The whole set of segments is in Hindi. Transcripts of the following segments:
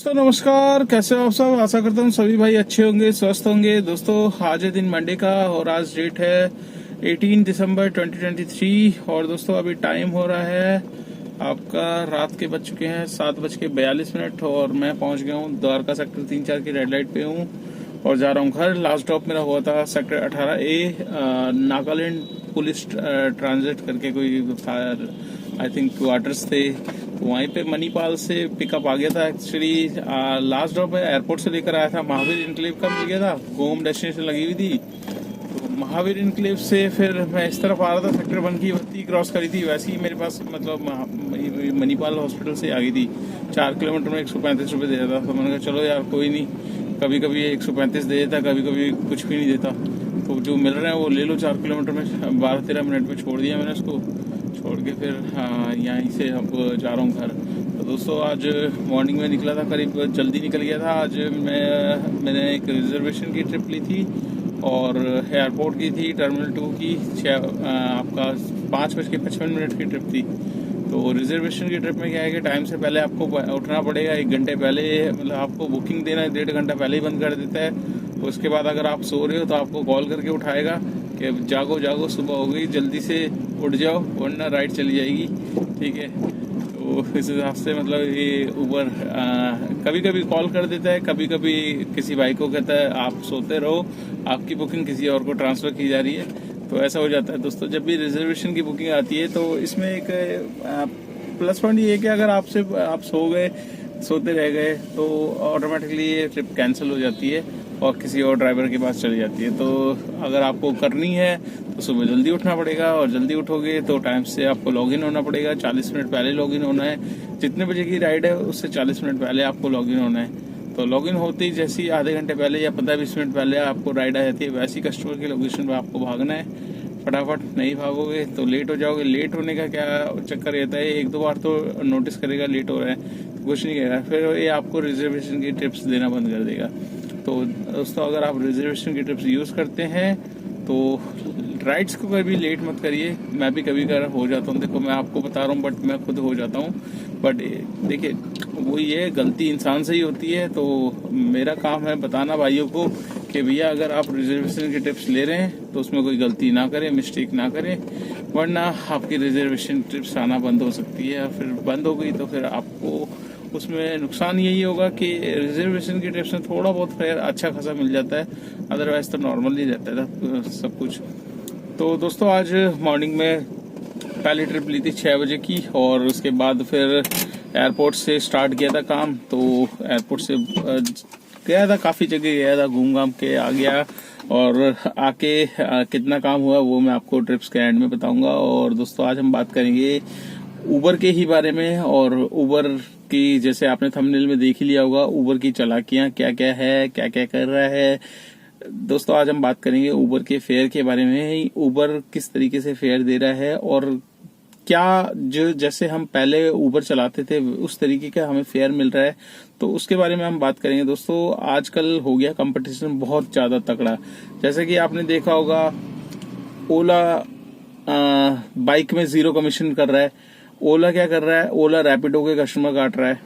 दोस्तों नमस्कार, कैसे हो आप सब। आशा करता हूँ सभी भाई अच्छे होंगे, स्वस्थ होंगे। दोस्तों आज है दिन मंडे का और आज डेट है 18 दिसंबर 2023 और दोस्तों अभी टाइम हो रहा है आपका रात के बज चुके हैं 7:42 और मैं पहुंच गया हूँ द्वारका सेक्टर 3-4 की रेड लाइट पे हूँ और जा रहा हूँ घर। लास्ट स्टॉप मेरा हुआ था sector 18A, Nagaland police transit करके कोई था, आई थिंक क्वार्टर्स थे, वहीं पे मणिपाल से पिकअप आ गया था। एक्चुअली लास्ट ड्रॉप है एयरपोर्ट से लेकर आया था, महावीर इनक्लेव का मिल गया था, होम डेस्टिनेशन लगी हुई थी। तो महावीर इनक्लेव से फिर मैं इस तरफ आ रहा था, सेक्टर 1 की बत्ती क्रॉस करी थी, वैसे ही मेरे पास मतलब मणिपाल हॉस्पिटल से आ गई थी। 4 किलोमीटर में 135 रुपये दे रहा था। तो मैंने कहा चलो यार कोई नहीं, कभी कभी 135 दे देता, कभी कभी कुछ भी नहीं देता, तो जो मिल रहा है वो ले लो। 4 किलोमीटर में 12-13 मिनट में छोड़ दिया मैंने उसको, छोड़ के फिर यहीं से अब जा रहा हूँ घर। तो दोस्तों आज मॉर्निंग में निकला था, करीब जल्दी निकल गया था। आज मैंने एक रिजर्वेशन की ट्रिप ली थी और एयरपोर्ट की थी, टर्मिनल 2 की आपका 5:55 की ट्रिप थी। तो रिजर्वेशन की ट्रिप में क्या है कि टाइम से पहले आपको उठना पड़ेगा, 1 घंटे पहले, मतलब आपको बुकिंग देना है 1.5 घंटा पहले ही बंद कर देता है। उसके बाद अगर आप सो रहे हो तो आपको कॉल करके उठाएगा कि जागो जागो सुबह हो गई, जल्दी से उठ जाओ वरना राइड चली जाएगी, ठीक है। तो इस हिसाब से मतलब ये ऊबर कभी कभी कॉल कर देता है, कभी कभी किसी भाई को कहता है आप सोते रहो, आपकी बुकिंग किसी और को ट्रांसफ़र की जा रही है। तो ऐसा हो जाता है दोस्तों। जब भी रिजर्वेशन की बुकिंग आती है तो इसमें एक प्लस पॉइंट ये है कि अगर आप सो गए, सोते रह गए तो ऑटोमेटिकली ये ट्रिप कैंसिल हो जाती है और किसी और ड्राइवर के पास चली जाती है। तो अगर आपको करनी है तो सुबह जल्दी उठना पड़ेगा और जल्दी उठोगे तो टाइम से आपको लॉगिन होना पड़ेगा। 40 मिनट पहले लॉगिन होना है, जितने बजे की राइड है उससे 40 मिनट पहले आपको लॉगिन होना है। तो लॉगिन होते ही जैसे ही आधे घंटे पहले या 15-20 मिनट पहले आपको राइड आ जाती है, वैसी कस्टमर की लोकेशन पर आपको भागना है। फटाफट नहीं भागोगे तो लेट हो जाओगे। लेट होने का क्या चक्कर रहता है, 1-2 बार तो नोटिस करेगा लेट हो रहा है तो कुछ नहीं कहेगा, फिर ये आपको रिजर्वेशन की ट्रिप्स देना बंद कर देगा। तो दोस्तों अगर आप रिजर्वेशन की ट्रिप्स यूज़ करते हैं तो राइड्स को कभी लेट मत करिए। मैं भी कभी कभी हो जाता हूँ, देखो मैं आपको बता रहा हूँ बट मैं खुद हो जाता हूँ। बट देखिए वो ये गलती इंसान से ही होती है। तो मेरा काम है बताना भाइयों को कि भैया अगर आप रिजर्वेशन की ट्रिप्स ले रहे हैं तो उसमें कोई गलती ना करें, मिस्टेक ना करें, वरना आपकी रिजर्वेशन ट्रिप्स आना बंद हो सकती है। फिर बंद हो गई तो फिर आपको उसमें नुकसान यही होगा कि रिजर्वेशन की ट्रिप्स में थोड़ा बहुत फेयर अच्छा खासा मिल जाता है, अदरवाइज तो नॉर्मल ही रहता है सब कुछ। तो दोस्तों आज मॉर्निंग में पहली ट्रिप ली थी 6 बजे की और उसके बाद फिर एयरपोर्ट से स्टार्ट किया था काम। तो एयरपोर्ट से गया था, काफ़ी जगह गया था, घूम घाम के आ गया और आके कितना काम हुआ वो मैं आपको ट्रिप्स के एंड में बताऊंगा। और दोस्तों आज हम बात करेंगे उबर के ही बारे में। और उबर की जैसे आपने थंबनेल में देख ही लिया होगा, उबर की चालाकियां क्या क्या है, क्या क्या कर रहा है। दोस्तों आज हम बात करेंगे उबर के फेयर के बारे में, उबर किस तरीके से फेयर दे रहा है और क्या जो जैसे हम पहले उबर चलाते थे उस तरीके का हमें फेयर मिल रहा है, तो उसके बारे में हम बात करेंगे। दोस्तों आजकल हो गया कंपटीशन बहुत ज्यादा तगड़ा। जैसे कि आपने देखा होगा ओला बाइक में 0 कमीशन कर रहा है। ओला क्या कर रहा है, ओला रैपिडो के कस्टमर काट रहा है,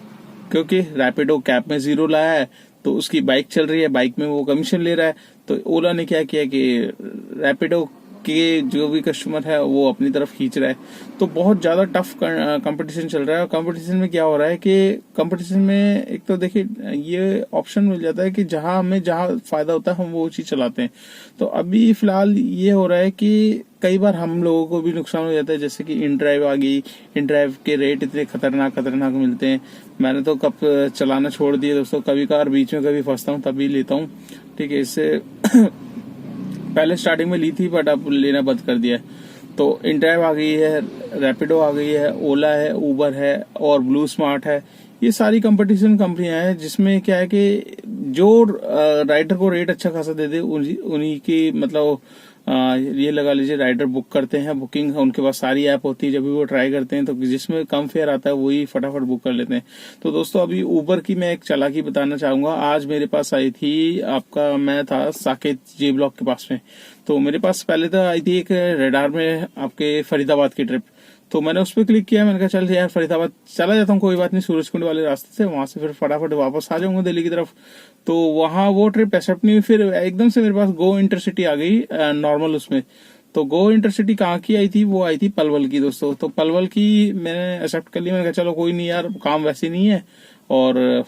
क्योंकि रैपिडो कैब में 0 लाया है तो उसकी बाइक चल रही है, बाइक में वो कमीशन ले रहा है। तो ओला ने क्या किया कि रैपिडो के जो भी कस्टमर है वो अपनी तरफ खींच रहा है। तो बहुत ज्यादा टफ कंपटीशन चल रहा है। और कंपटीशन में क्या हो रहा है कि कंपटीशन में एक तो देखिए ये ऑप्शन मिल जाता है कि जहां फायदा होता है हम वो चीज चलाते हैं। तो अभी फिलहाल ये हो रहा है कि कई बार हम लोगों को भी नुकसान हो जाता है, जैसे कि इन ड्राइव आ गई। इन ड्राइव के रेट इतने खतरनाक मिलते हैं। मैंने तो कब चलाना छोड़ दिया दोस्तों, कभी कभार बीच में कभी फंसता हूँ तभी लेता हूँ, ठीक है। इससे पहले स्टार्टिंग में ली थी बट अब लेना बंद कर दिया है। तो इंड्राइव आ गई है, रैपिडो आ गई है, ओला है, उबर है और ब्लू स्मार्ट है। ये सारी कंपटीशन कंपनियां हैं जिसमें क्या है कि जो राइडर को रेट अच्छा खासा दे दे उन्हीं की मतलब ये लगा लीजिए राइडर बुक करते हैं। बुकिंग उनके पास सारी ऐप होती है, जब भी वो ट्राई करते हैं तो जिसमें कम फेयर आता है वही फटाफट बुक कर लेते हैं। तो दोस्तों अभी उबर की मैं एक चालाकी बताना चाहूंगा। आज मेरे पास आई थी आपका, मैं था साकेत जे ब्लॉक के पास में, तो मेरे पास पहले तो आई थी एक रेडार में आपके फरीदाबाद की ट्रिप। तो मैंने उस पर क्लिक किया, मैंने कहा चल यार फरीदाबाद चला जाता हूँ, कोई बात नहीं, सूरजकुंड वाले रास्ते से, वहां से फिर फटाफट वापस आ जाऊंगा दिल्ली की तरफ। तो वहां वो ट्रिप एक्सेप्ट नहीं हुई, फिर एकदम से मेरे पास गो इंटरसिटी आ गई नॉर्मल उसमें। तो गो इंटरसिटी कहाँ की आई थी, वो आई थी पलवल की दोस्तों। तो पलवल की मैंने एक्सेप्ट कर लिया, मैंने कहा चलो कोई नहीं यार, काम वैसे नहीं है। और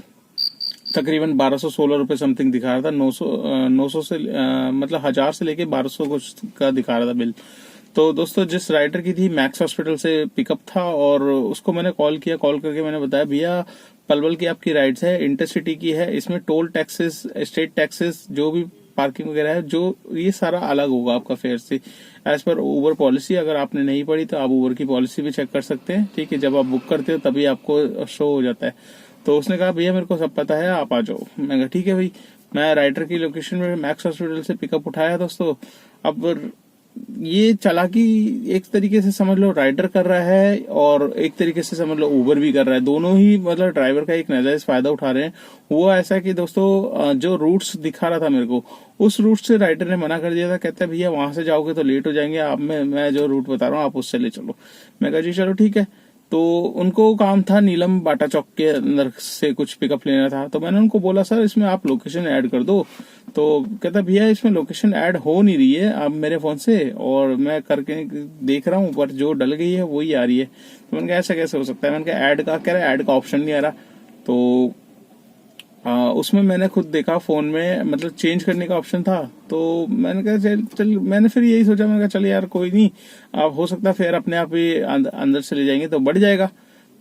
तकरीबन 1216 रुपए समथिंग दिखा रहा था, 900 से मतलब 1000 से लेके 1200 कुछ का दिखा रहा था बिल। तो दोस्तों जिस राइडर की थी मैक्स हॉस्पिटल से पिकअप था, और उसको मैंने कॉल किया, कॉल करके मैंने बताया भैया पलवल की आपकी राइड्स है, इंटरसिटी की है, इसमें टोल टैक्सेस, स्टेट टैक्सेस, जो भी पार्किंग वगैरह है, जो ये सारा अलग होगा आपका फेयर से, एज पर ऊबर पॉलिसी। अगर आपने नहीं पढ़ी तो आप ऊबर की पॉलिसी भी चेक कर सकते हैं, ठीक है, जब आप बुक करते हो तभी आपको शो हो जाता है। तो उसने कहा भैया मेरे को सब पता है, आप आ जाओ। मैं कहा ठीक है भाई। मैं राइडर की लोकेशन में मैक्स हॉस्पिटल से पिकअप उठाया दोस्तों। अब ये चालाकी एक तरीके से समझ लो राइडर कर रहा है, और एक तरीके से समझ लो ऊबर भी कर रहा है, दोनों ही मतलब ड्राइवर का एक नाजायज फायदा उठा रहे हैं। वो ऐसा कि दोस्तों जो रूट्स दिखा रहा था मेरे को, उस रूट से राइडर ने मना कर दिया था, कहता है भैया वहां से जाओगे तो लेट हो जाएंगे, आप मैं जो रूट बता रहा हूँ आप उससे ले चलो। मैं कहा जी चलो ठीक है। तो उनको काम था नीलम बाटा चौक के अंदर से कुछ पिकअप लेना था। तो मैंने उनको बोला सर इसमें आप लोकेशन ऐड कर दो। तो कहता भैया इसमें लोकेशन ऐड हो नहीं रही है अब मेरे फोन से, और मैं करके देख रहा हूँ पर जो डल गई है वही आ रही है। तो मैंने कहा ऐसा कैसे हो सकता है, मैंने कहा ऐड का, कह रहा है ऐड का ऑप्शन नहीं आ रहा। तो उसमें मैंने खुद देखा फोन में, मतलब चेंज करने का ऑप्शन था। तो मैंने कहा चल मैंने फिर यही सोचा, मैंने कहा चल यार कोई नहीं, अब हो सकता है फेयर अपने आप ही अंदर चले जाएंगे तो बढ़ जाएगा।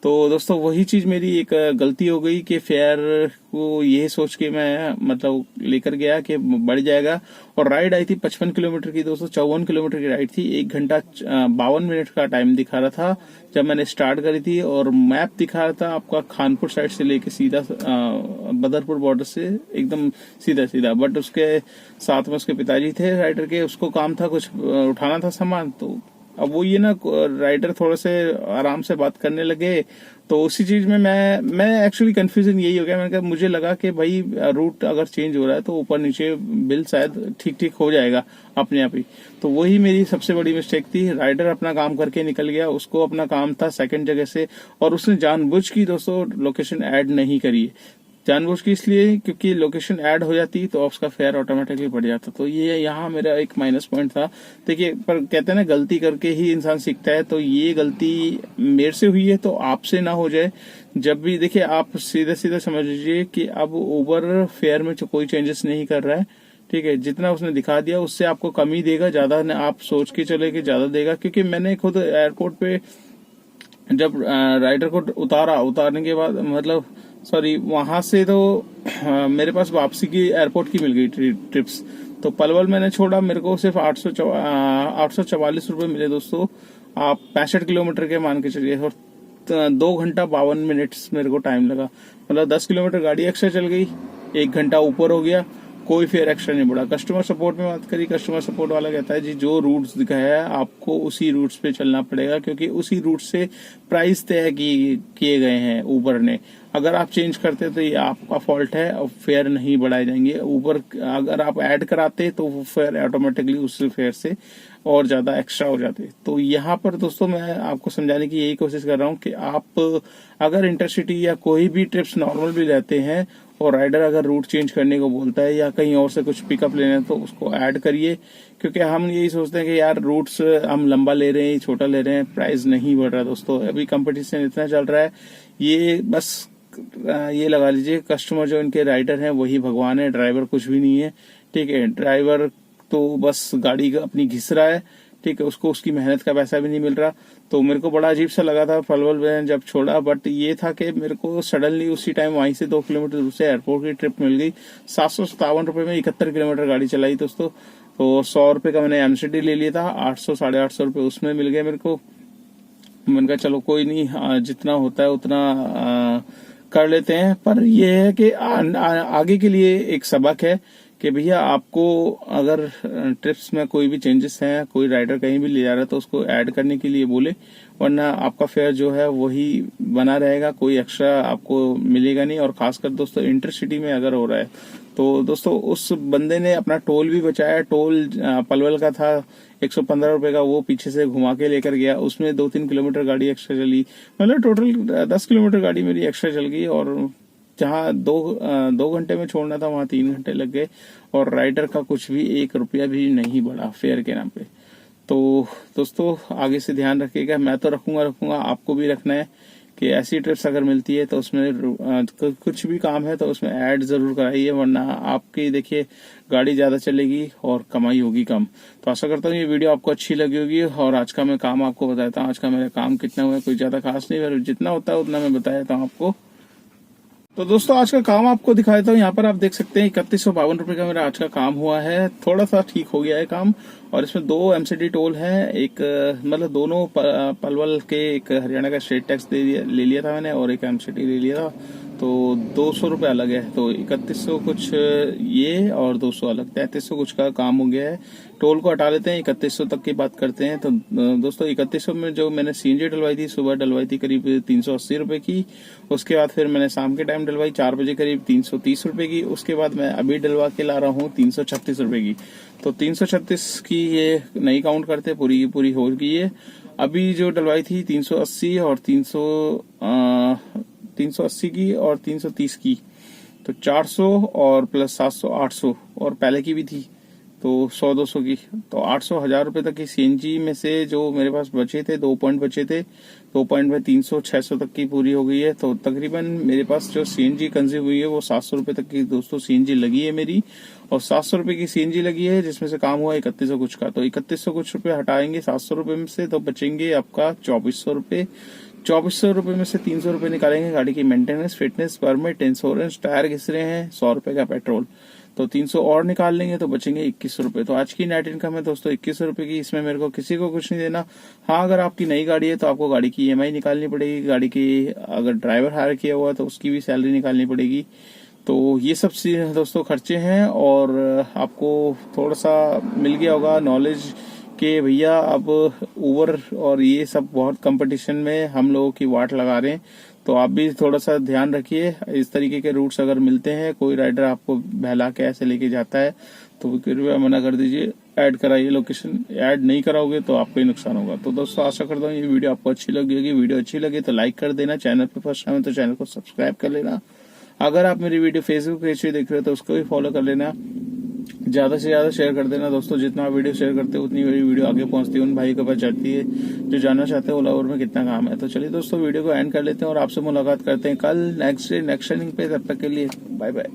तो दोस्तों वही चीज मेरी एक गलती हो गई कि फेयर को ये सोच के मैं मतलब लेकर गया कि बढ़ जाएगा। और राइड आई थी 55 किलोमीटर की दोस्तों, 54 किलोमीटर की राइड थी, 1 घंटा 52 मिनट का टाइम दिखा रहा था जब मैंने स्टार्ट करी थी। और मैप दिखा रहा था आपका खानपुर साइड से लेके सीधा बदरपुर बॉर्डर से एकदम सीधा सीधा। बट उसके साथ में उसके पिताजी थे राइडर के, उसको काम था कुछ उठाना था सामान। तो अब वो ये ना राइडर थोड़े से आराम से बात करने लगे, तो उसी चीज में मैं एक्चुअली कंफ्यूजन यही हो गया। मैंने कहा मुझे लगा कि भाई रूट अगर चेंज हो रहा है तो ऊपर नीचे बिल शायद ठीक ठीक हो जाएगा अपने आप ही। तो वही मेरी सबसे बड़ी मिस्टेक थी। राइडर अपना काम करके निकल गया, उसको अपना काम था सेकंड जगह से, और उसने जानबूझ की दोस्तों लोकेशन ऐड नहीं करी है। जानबूझ की इसलिए क्योंकि लोकेशन ऐड हो जाती तो उसका फेयर ऑटोमेटिकली बढ़ जाता। तो ये यहाँ मेरा एक माइनस पॉइंट था। देखिए पर कहते हैं ना गलती करके ही इंसान सीखता है, तो ये गलती मेरे से हुई है तो आपसे ना हो जाए। जब भी देखिए आप सीधे सीधे समझ लीजिए कि अब ऊबर फेयर में कोई चेंजेस नहीं कर रहा है, ठीक है, जितना उसने दिखा दिया उससे आपको कम ही देगा, ज्यादा आप सोच के चले कि ज्यादा देगा। क्योंकि मैंने खुद एयरपोर्ट पे जब राइडर को उतारने के बाद मतलब सॉरी वहां से तो मेरे पास वापसी की एयरपोर्ट की मिल गई ट्रिप्स। तो पलवल मैंने छोड़ा, मेरे को सिर्फ 844 रुपए मिले दोस्तों। आप 65 किलोमीटर के मान के चलिए, और 2 घंटा 52 मिनट मेरे को टाइम लगा। मतलब 10 किलोमीटर गाड़ी एक्स्ट्रा चल गई, 1 घंटा ऊपर हो गया, कोई फेयर एक्स्ट्रा नहीं बढ़ा। कस्टमर सपोर्ट में बात करी, कस्टमर सपोर्ट वाला कहता है जी जो रूट्स दिखाया है आपको उसी रूट्स पे चलना पड़ेगा, क्योंकि उसी रूट से प्राइस तय किए गए हैं ऊबर ने। अगर आप चेंज करते तो ये आपका फॉल्ट है, और फेयर नहीं बढ़ाए जाएंगे। ऊबर अगर आप ऐड कराते तो वो फेयर ऑटोमेटिकली उस फेयर से और ज्यादा एक्स्ट्रा हो जाते। तो यहाँ पर दोस्तों मैं आपको समझाने की यही कोशिश कर रहा हूँ कि आप अगर इंटरसिटी या कोई भी ट्रिप्स नॉर्मल भी रहते हैं और राइडर अगर रूट चेंज करने को बोलता है या कहीं और से कुछ पिकअप लेना है तो उसको ऐड करिए। क्योंकि हम यही सोचते हैं कि यार रूट्स हम लंबा ले रहे हैं, छोटा ले रहे हैं, प्राइस नहीं बढ़ रहा दोस्तों। अभी कंपटीशन इतना चल रहा है, ये बस ये लगा लीजिए कस्टमर जो इनके राइडर हैं वही भगवान है, ड्राइवर कुछ भी नहीं है, ठीक है। ड्राइवर तो बस गाड़ी अपनी घिस रहा है, ठीक है, उसको उसकी मेहनत का पैसा भी नहीं मिल रहा। तो मेरे को बड़ा अजीब सा लगा था पलवल में जब छोड़ा। बट ये था कि मेरे को सडनली उसी टाइम वहीं से 2 किलोमीटर दूर से एयरपोर्ट की ट्रिप मिल गई। 757 रुपए में 71 किलोमीटर गाड़ी चलाई दोस्तों। तो 100 रुपए का मैंने एमसीडी ले लिया था, 800 850 रुपए उसमें मिल गए मेरे को। मैंने कहा चलो कोई नहीं, जितना होता है उतना कर लेते हैं। पर यह है कि आगे के लिए एक सबक है कि भैया आपको अगर ट्रिप्स में कोई भी चेंजेस हैं, कोई राइडर कहीं भी ले जा रहा है तो उसको ऐड करने के लिए बोले, वरना आपका फेयर जो है वही बना रहेगा, कोई एक्स्ट्रा आपको मिलेगा नहीं। और खासकर दोस्तों इंटरसिटी में अगर हो रहा है तो दोस्तों उस बंदे ने अपना टोल भी बचाया। टोल पलवल का था 115 रुपए का, वो पीछे से घुमा के लेकर गया, उसमें 2-3 किलोमीटर गाड़ी एक्स्ट्रा चली, मतलब टोटल 10 किलोमीटर गाड़ी मेरी एक्स्ट्रा चल गई। और जहाँ 2 घंटे में छोड़ना था वहां 3 घंटे लग गए, और राइडर का कुछ भी 1 रुपया भी नहीं बढ़ा फेयर के नाम पे। तो दोस्तों आगे से ध्यान रखिएगा, मैं तो रखूंगा, आपको भी रखना है कि ऐसी ट्रिप्स अगर मिलती है तो उसमें कुछ भी काम है तो उसमें ऐड जरूर कराइए, वरना आपकी देखिए गाड़ी ज्यादा चलेगी और कमाई होगी कम। तो आशा करता हूँ ये वीडियो आपको अच्छी लगी होगी। और आज का मैं काम आपको बताता हूँ, आज का मेरा काम कितना हुआ है, कोई ज्यादा खास नहीं, जितना होता है उतना मैं बता देता हूँ आपको। तो दोस्तों आज का काम आपको दिखा देता हूँ। यहाँ पर आप देख सकते हैं 3152 रुपए का मेरा आज का काम हुआ है। थोड़ा सा ठीक हो गया है काम, और इसमें 2 एमसीडी टोल है, एक मतलब दोनों पलवल के, एक हरियाणा का स्टेट टैक्स ले लिया था मैंने, और एक एमसीडी ले लिया था, तो 200 रुपए अलग है। तो 3100 कुछ ये और 200 अलग, 3300 कुछ का काम हो गया है। टोल को हटा लेते हैं, 3100 तक की बात करते हैं। तो दोस्तों 3100 में जो मैंने सीएनजी डलवाई थी, सुबह डलवाई थी करीब 380 रुपए की, उसके बाद फिर मैंने शाम के टाइम डलवाई 4 बजे करीब 330 रुपए की, उसके बाद मैं अभी डलवा के ला रहा हूँ 336 रुपए की। तो 336 की ये नहीं काउंट करते, पूरी की पूरी हो गई है। अभी जो डलवाई थी 380 और 380 की और 330 की, तो 400 और प्लस 700 800, और पहले की भी थी तो 100-200 की, तो 800-1000 रुपए तक की सीएनजी में से जो मेरे पास बचे थे, 2 पॉइंट बचे थे, 2 पॉइंट में 300-600 तक की पूरी हो गई है। तो तकरीबन मेरे पास जो सीएनजी कंज्यूम हुई है वो 700 रुपए तक की दोस्तों सीएनजी लगी है मेरी, और 700 रुपए की सीएनजी लगी है, जिसमें से काम हुआ 3100 कुछ का। तो 3100 कुछ रुपए हटाएंगे 700 रुपए में से, तो बचेंगे आपका 2400 रुपए। 2400 रुपए में से 300 रुपए निकालेंगे गाड़ी की maintenance, fitness, permit, insurance, tyre घिस रहे हैं, 100 रुपए का पेट्रोल, तो 300 और निकाल लेंगे तो बचेंगे 2100 रुपए। तो आज की नेट इनकम है दोस्तों 2100 रुपए की, इसमें मेरे को किसी को कुछ नहीं देना। हाँ, अगर आपकी नई गाड़ी है तो आपको गाड़ी की ईएमआई निकालनी पड़ेगी, गाड़ी की अगर ड्राइवर हायर किया हुआ है तो उसकी भी सैलरी निकालनी पड़ेगी। तो ये सब दोस्तों खर्चे हैं, और आपको थोड़ा सा मिल गया होगा नॉलेज कि भैया अब उबर और ये सब बहुत कंपटीशन में हम लोगों की वाट लगा रहे हैं। तो आप भी थोड़ा सा ध्यान रखिए, इस तरीके के रूट्स अगर मिलते हैं, कोई राइडर आपको बहला के ऐसे लेके जाता है तो कृपया मना कर दीजिए, ऐड कराइए लोकेशन, ऐड नहीं कराओगे तो आपको ही नुकसान होगा। तो दोस्तों आशा करता हूँ ये वीडियो आपको अच्छी लगी होगी। वीडियो अच्छी लगी तो लाइक कर देना, चैनल पे फर्स्ट टाइम है तो चैनल को सब्सक्राइब कर लेना। अगर आप मेरी वीडियो फेसबुक पेज पे देख रहे हो तो उसको भी फॉलो कर लेना, ज्यादा से ज्यादा शेयर कर देना दोस्तों। जितना वीडियो शेयर करते हैं उतनी मेरी वीडियो आगे पहुंचती है, उन भाई को पता चलती है जो जानना चाहते हैं ओला उबर में कितना काम है। तो चलिए दोस्तों वीडियो को एंड कर लेते हैं और आपसे मुलाकात करते हैं कल नेक्स्ट डे नेक्स्ट रनिंग पे। तब तक के लिए बाय बाय।